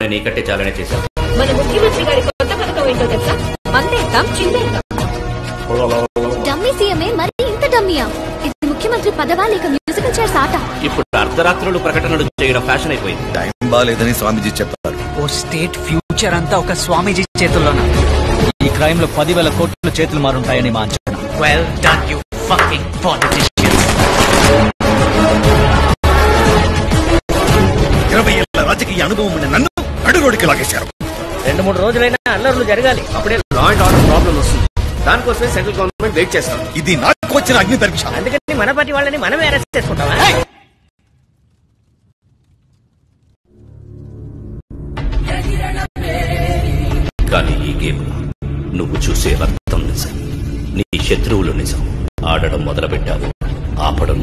నీకంటే చాలానే చేశాం. మన ముఖ్యమంత్రి గారి కొత్త పథకం ఏంటో తెలుసా? మందేద్దాం చిందేద్దాం. డమ్మీ సీఎంఏ మరి ఇంత డమ్మీయా? ఇది ముఖ్యమంత్రి పదవా లేక మ్యూజికల్ చైర్స్ ఆట? ఇప్పుడు అర్ధరాత్రులు ప్రకటనలు చేయడం ఫ్యాషన్ అయిపోయింది. టైం బాలేదని స్వామీజీ చెప్పారు. ఓ స్టేట్ ఫ్యూచర్ అంతా ఒక స్వామీజీ చేతుల్లోనా? ఈ క్రైమ్ లో 10,000 కోట్ల చేతులు మారుంటాయని మా అంచనా. Well done, you fucking politicians. 20 ఏళ్ల రాజకీయ అనుభవం ఉన్న నన్ను అడుగోడికి లాగేశారు. 2-3 రోజులైనా అల్లర్లు జరగాలి. అప్పుడే లా అండ్ ఆర్డర్ ప్రాబ్లం వస్తుంది. దానికోసమే సెంట్రల్ గవర్నమెంట్ వెయిట్ చేస్తాం. ఇది నాకు వచ్చిన అగ్ని పరీక్ష. అందుకని మన పార్టీ వాళ్ళని మనమే అరెస్ట్ చేసుకుంటామా? కానీ ఈ గేమ్ నువ్వు చూసే అర్థం నిజం, నీ శత్రువులు నిజం. ఆడడం మొదలుపెట్టావు, ఆపడం